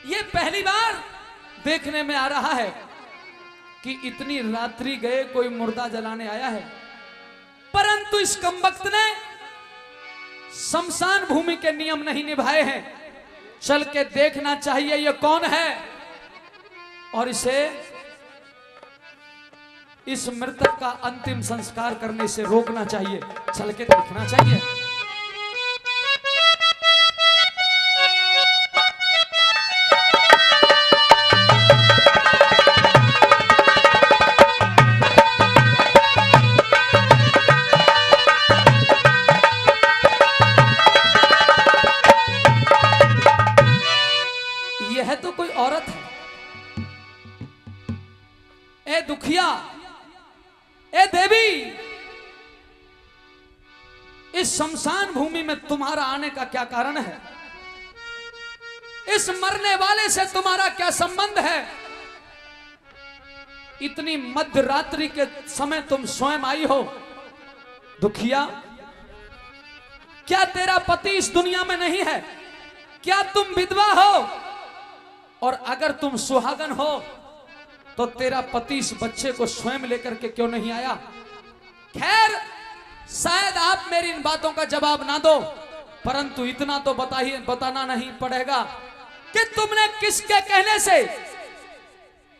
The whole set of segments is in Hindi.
ये पहली बार देखने में आ रहा है कि इतनी रात्रि गए कोई मुर्दा जलाने आया है, परंतु इस कमबख्त ने शमशान भूमि के नियम नहीं निभाए हैं। चल के देखना चाहिए ये कौन है और इसे इस मृतक का अंतिम संस्कार करने से रोकना चाहिए। चल के देखना चाहिए। यह तो कोई औरत है। ए दुखिया, ए देवी, इस शमशान भूमि में तुम्हारा आने का क्या कारण है? इस मरने वाले से तुम्हारा क्या संबंध है? इतनी मध्य रात्रि के समय तुम स्वयं आई हो। दुखिया, क्या तेरा पति इस दुनिया में नहीं है? क्या तुम विधवा हो? और अगर तुम सुहागन हो तो तेरा पति इस बच्चे को स्वयं लेकर के क्यों नहीं आया? खैर, शायद आप मेरी इन बातों का जवाब ना दो, परंतु इतना तो बताना नहीं पड़ेगा कि तुमने किसके कहने से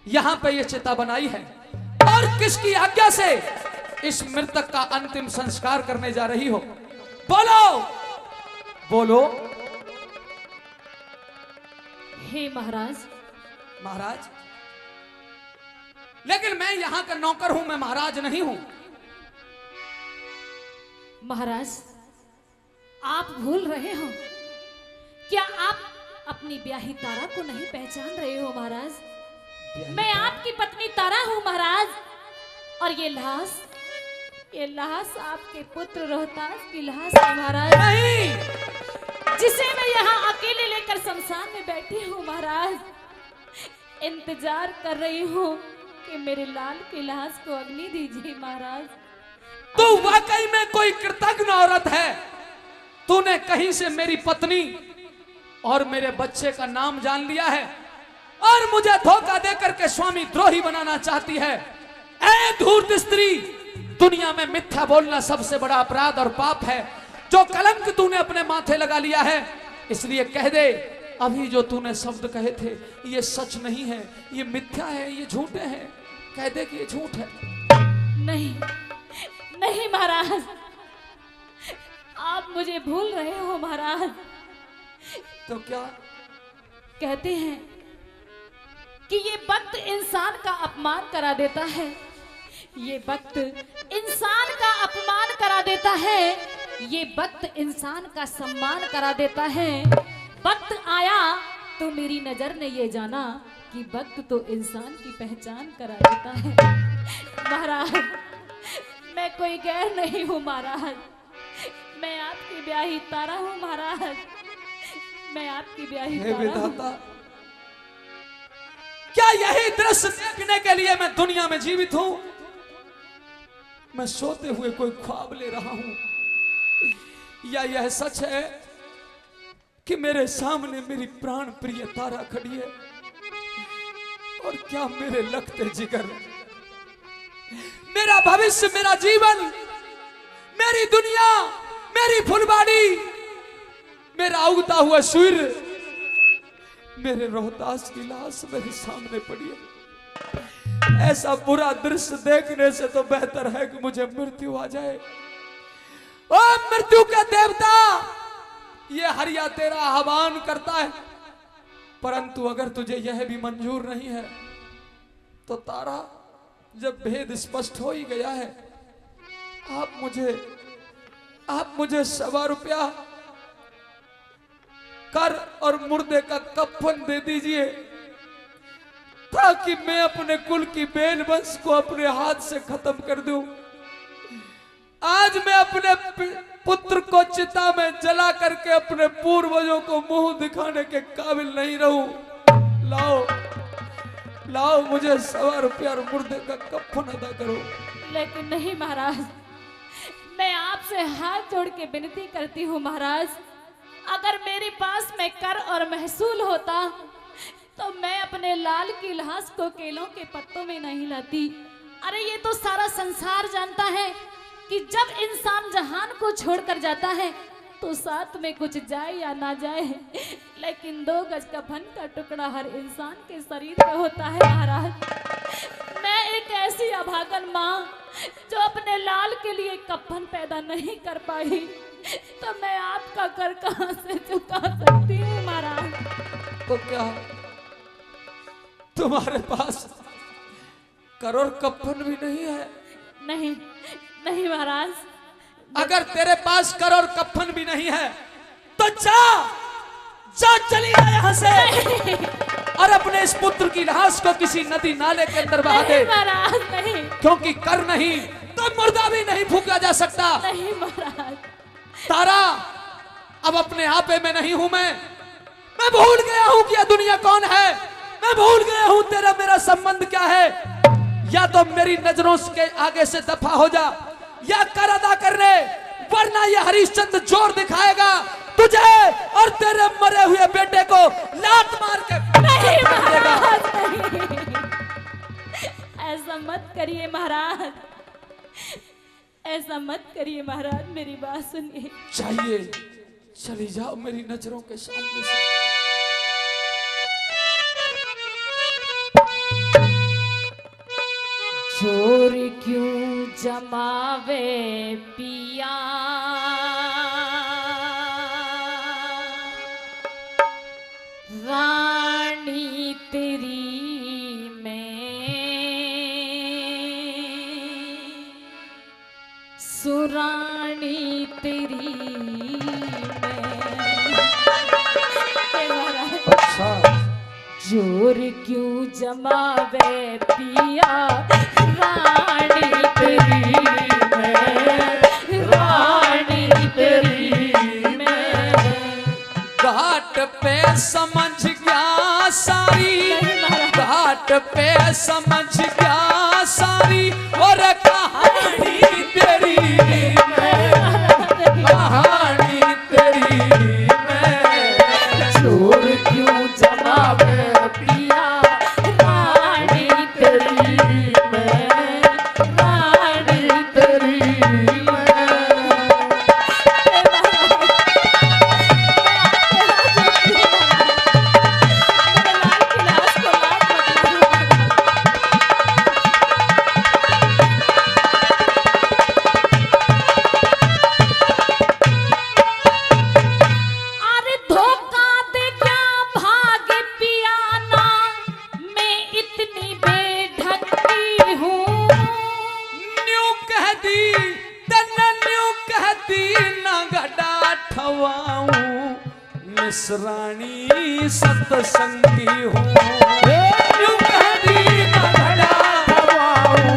यहां पे ये चिता बनाई है और किसकी आज्ञा से इस मृतक का अंतिम संस्कार करने जा रही हो। बोलो बोलो। हे महाराज। महाराज? लेकिन मैं यहां का नौकर हूं, मैं महाराज नहीं हूं। महाराज, आप भूल रहे हो। क्या आप अपनी ब्याही तारा को नहीं पहचान रहे हो महाराज? मैं आपकी पत्नी तारा हूं महाराज। और ये लाश आपके पुत्र रोहतास की लाश है महाराज। नहीं, जिसे मैं यहाँ अकेले लेकर शमशान में बैठी हूँ महाराज। इंतजार कर रही हूँ कि मेरे लाल की लाश को अग्नि दीजिए महाराज। तू वाकई में कोई कृतज्ञ औरत है। तूने कहीं से मेरी पत्नी और मेरे बच्चे का नाम जान लिया है और मुझे धोखा देकर के स्वामी द्रोही बनाना चाहती है। ऐ धूर्त स्त्री, दुनिया में मिथ्या बोलना सबसे बड़ा अपराध और पाप है। जो कलंक तूने अपने माथे लगा लिया है, इसलिए कह दे, अभी जो तूने शब्द कहे थे ये सच नहीं है, ये मिथ्या है, ये झूठे हैं। कह दे कि ये झूठ है। नहीं नहीं महाराज, आप मुझे भूल रहे हो महाराज। तो क्या कहते हैं कि ये वक्त इंसान का अपमान करा देता है। ये वक्त इंसान का अपमान करा देता है। ये वक्त इंसान का सम्मान करा देता है। वक्त आया तो मेरी नजर ने ये जाना कि वक्त तो इंसान की पहचान करा देता है। महाराज, मैं कोई गैर नहीं हूँ महाराज। मैं आपकी ब्याही तारा हूँ महाराज। मैं आपकी ब्याही तारा हूँ। क्या यही दृश्य देखने के लिए मैं दुनिया में जीवित हूं? मैं सोते हुए कोई ख्वाब ले रहा हूं, या यह सच है कि मेरे सामने मेरी प्राण प्रिय तारा खड़ी है? और क्या मेरे लगते जिगर, मेरा भविष्य, मेरा जीवन, मेरी दुनिया, मेरी फुलवाड़ी, मेरा उगता हुआ सूर्य, मेरे रोहतास की लाश मेरे सामने पड़ी है। ऐसा बुरा दृश्य देखने से तो बेहतर है कि मुझे मृत्यु आ जाए। ओ मृत्यु का देवता, ये हरिया तेरा आह्वान करता है, परंतु अगर तुझे यह भी मंजूर नहीं है तो तारा, जब भेद स्पष्ट हो ही गया है, आप मुझे 100 रुपया कर और मुर्दे का कफन दे दीजिए, ताकि मैं अपने कुल की बेल वंश को अपने हाथ से खत्म कर दूं। आज मैं अपने पुत्र को चिता में जला करके अपने पूर्वजों को मुंह दिखाने के काबिल नहीं रहूं। लाओ लाओ, मुझे 100 रुपया और मुर्दे का कफन अदा करो। लेकिन नहीं महाराज, मैं आपसे हाथ जोड़ के विनती करती हूँ महाराज, अगर मेरे पास में कर और महसूल होता तो मैं अपने लाल की लाश को केलों के पत्तों में नहीं लाती। अरे ये तो सारा संसार जानता है कि जब इंसान जहान को छोड़कर जाता है तो साथ में कुछ जाए या ना जाए, लेकिन 2 गज कफन का टुकड़ा हर इंसान के शरीर में होता है। महाराज मैं एक ऐसी अभागन माँ जो अपने लाल के लिए कफन पैदा नहीं कर पाई, तो मैं आपका कर कहां से चुका सकती हूँ महाराज। तो क्या तुम्हारे पास करोड़ कफन भी नहीं है? नहीं नहीं महाराज। अगर तेरे पास करोड़ कफन भी नहीं है तो जा जा, चली जा यहाँ से और अपने इस पुत्र की लाश को किसी नदी नाले के अंदर बहा दे। महाराज नहीं, क्योंकि कर नहीं तो मुर्दा भी नहीं फूका जा सकता। नहीं महाराज। तारा, अब अपने आपे में नहीं हूं मैं भूल गया हूं कि यह दुनिया कौन है। मैं भूल गया हूं तेरा मेरा संबंध क्या है। या तो मेरी नजरों के आगे से दफा हो जा या कर अदा करने, वरना यह हरिश्चंद्र जोर दिखाएगा तुझे और तेरे मरे हुए बेटे को लात मार के नहीं महाराज, नहीं। ऐसा मत करिए महाराज, ऐसा मत करिए महाराज, मेरी बात सुनिए। चाहिए चली जाओ मेरी नजरों के सामने से। जोर क्यों जमावे पिया, रानी तेरी में सुरानी तेरी में। अच्छा, जोर क्यों जमावे पिया, रानी तेरी में, रानी तेरी में। घाट पे समझ गया सारी, घाट पे समझ गया सारी और कहानी तेरी में, कहानी तेरी में। जोर क्यों जमावे पिया, रानी तेरी में, रानी तेरी में। अरे धोखा दे क्या भाग पियाना, मैं इतनी बेढंगी हूँ। न्यू कह दी तन्ना, न्यू कह दी ना गड़ा ठवाऊं, मिसरानी सतसंगी हूँ। न्यू कह दी ना गड़ा ठवाऊं,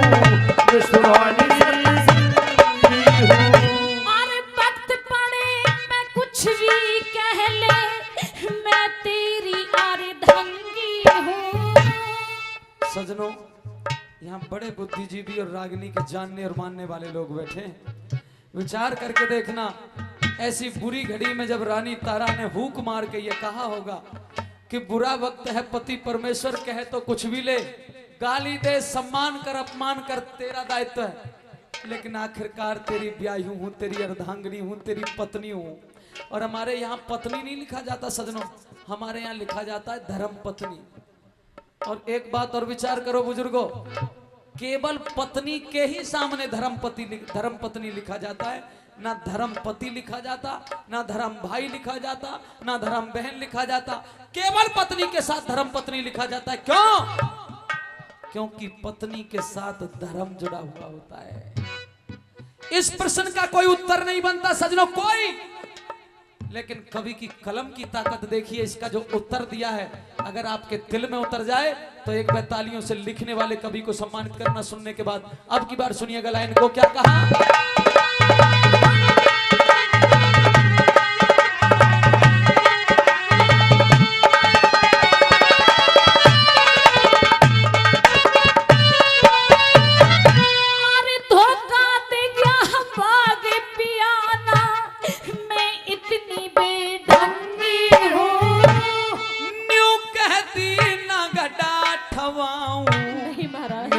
मिसरानी सतसंगी हूँ। अरे वक्त पड़े मैं कुछ भी कह ले, मैं तेरी अर्धंगी हूँ। सजनों, यहाँ बड़े बुद्धिजीवी और रागिनी के जानने और मानने वाले लोग बैठे हैं। विचार करके देखना, ऐसी बुरी घड़ी में जब रानी तारा ने हुक मार के ये कहा होगा कि बुरा वक्त है, पति परमेश्वर कहे तो कुछ भी ले, गाली दे, सम्मान कर, अपमान कर, तेरा दायित्व है, लेकिन आखिरकार तेरी ब्याही हूं, तेरी अर्धांगिनी हूं, तेरी पत्नी हूं। और हमारे यहाँ पत्नी नहीं लिखा जाता सजनों, हमारे यहाँ लिखा जाता है धर्म पत्नी। और एक बात और विचार करो बुजुर्गों, केवल पत्नी के ही सामने धर्म पत्नी लिखा जाता है, ना धर्म पति लिखा जाता, ना धर्म भाई लिखा जाता, ना धर्म बहन लिखा जाता, केवल पत्नी के साथ धर्म पत्नी लिखा जाता है। क्यों? क्योंकि पत्नी के साथ धर्म जुड़ा हुआ होता है। इस प्रश्न का कोई उत्तर नहीं बनता सजनों, कोई। लेकिन कवि की कलम की ताकत देखिए, इसका जो उत्तर दिया है अगर आपके दिल में उतर जाए तो एक बार तालियों से लिखने वाले कवि को सम्मानित करना सुनने के बाद। अब की बार सुनिएगा लाइन को, क्या कहा।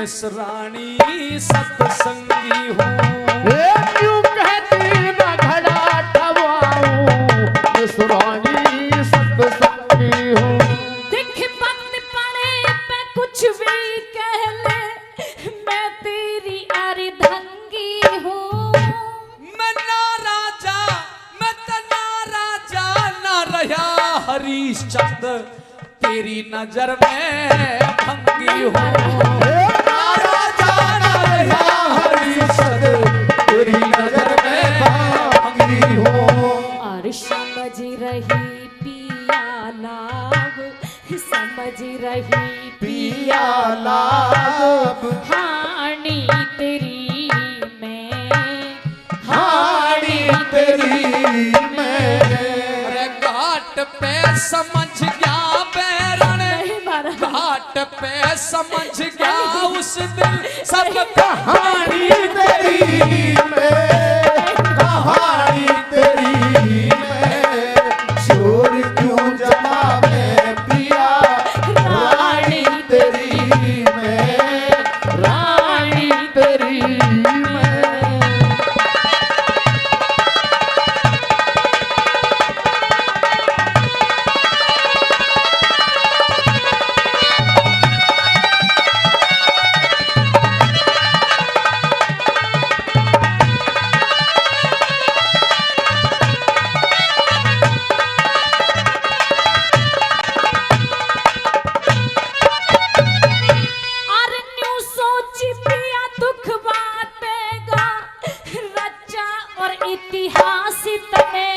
मिश्राणी सत्संगी हूँ। क्यों कहती न घड़ा ठवाऊं, मिश्राणी सत्संगी हूँ। देख वक्त पड़े पे कुछ भी कह ले, मैं तेरी अर्धंगी हूँ। मैं ना राजा, मैं तना राजा ना रहा हरिश्चंद्र, तेरी नजर में भंगी हूँ। ना राजा ना रहा हरिश्चंद्र, तेरी नजर में भंगी हूँ। और समझ रही पिया लाभ, समझ रही पिया लाभ, हानि तेरी मैं, हानि तेरी मैं। अरे घाट पे समझ गया बैरण, नहीं मारा। घाट पे समझ गया उस दिन सब कहानी तेरी मैं, कहानी तेरी मैं। चोर क्यों जमावे पिया, रानी तेरी मैं, रानी तेरी मैं। और न्यू सोच पिया दुख बातेगा, रचा और इतिहास तने।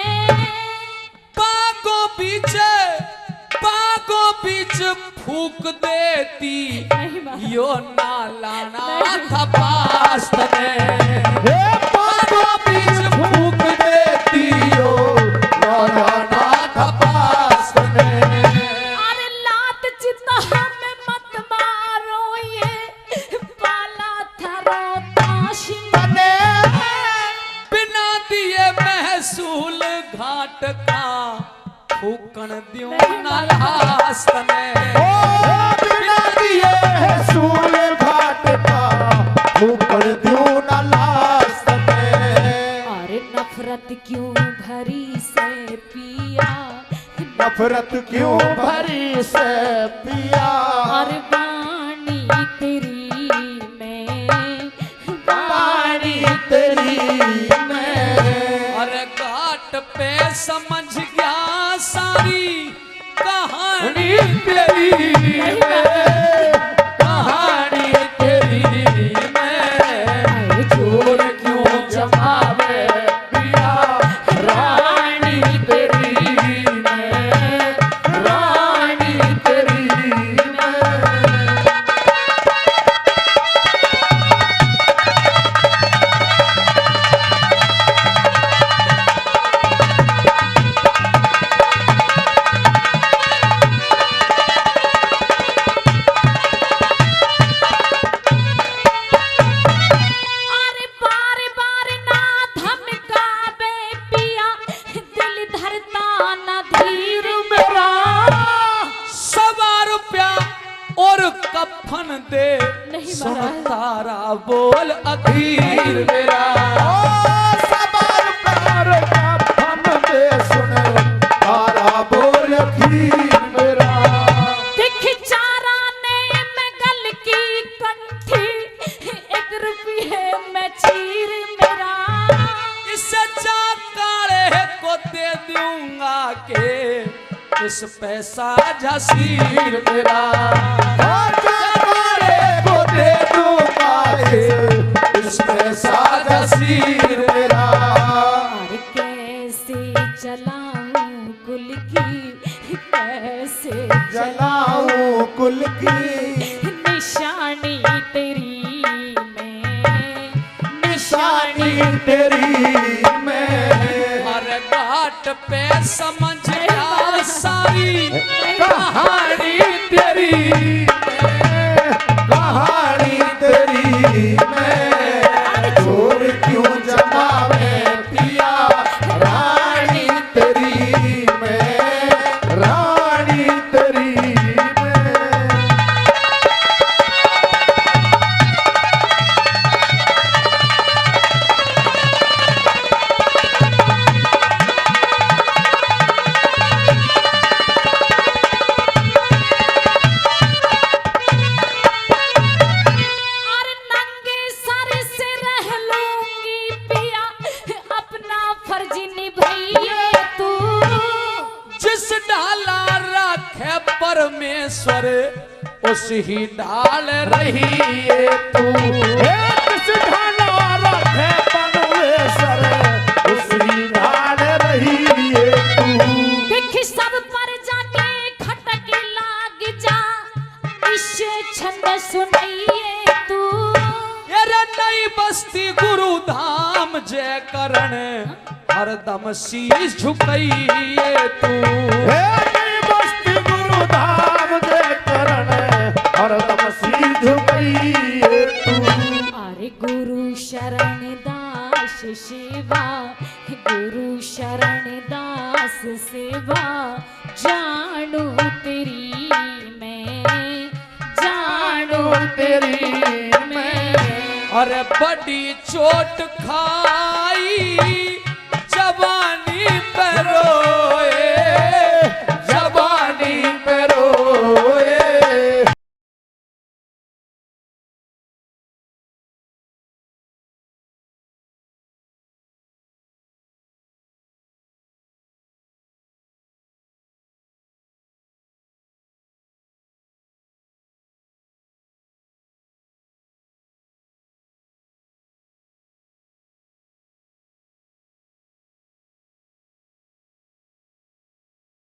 बागों बीच फूक देती, नहीं मारा। यो नालाना था पास में। हे बाबा बीच फूक देती हो, लाला नाथ पास में। अरे लात चिता में मत मारो, ये पाला था रोताशी तने बिना दिए महसूल घाट का, फूकन द्यूं नहीं ना लास्ट में। ओ बिना दिए है सूल घाट का, ऊपर द्यूं न लास्ट में। अरे नफरत क्यों भरी से पिया, नफरत क्यों भरी से पिया, और वाणी तेरी मैं, वाणी तेरी मैं। अरे घाट पे समझ गया सारी कहानी तेरी मैं, कहानी तेरी मैं। चोर क्यों जमावे पिया, रानी तेरी मैं, रानी तेरी मैं। अरे बार बार ना धमकावे पिया, दिल धरता ना धीर मेरा। 100 रुपया और कफन दे, नहीं सुन महाराज। तारा बोल अखीर मेरा। सबर प्यार का फन दे सुन, तारा बोल खीर मेरा। दिख चारा ने मैं गल की कंठी, 1 रुपये में चीर मेरा। इसे काले को दे दूंगा के, इस पैसा झसीर मेरा। और जमाने को दे दूंगा इसमें सादा सीर मेरा। और कैसे चलाऊं कुल की, कैसे जलाऊं कुल की, निशानी तेरी मैं, निशानी तेरी मैं। हर घाट पे समझ आ सारी कहानी तेरी मैं, कहानी तेरी मैं। चोर क्यों जमावे पिया, रानी तेरी मैं, रानी तेरी मैं। जिस डाला रखे परमेश्वर उस ही डाल रही है तू। जिस ढाला रखे परमेश्वर उस ही डाल रही है तू। देख सब पर जाके खटक लाग जा, इस छंद सुनाइए तू। अरे नई बस्ती गुरु धाम जय करण हरदम शीश झुकाइए तू। नई बस्ती गुरु धाम जय करण हरदम शीश झुकाइए तू। अरे गुरु शरण दास सेवा, गुरु शरण दास सेवा, जानू तेरी मैं, जानू तेरी मैं। अरे बड़ी चोट खाई जवानी पे रो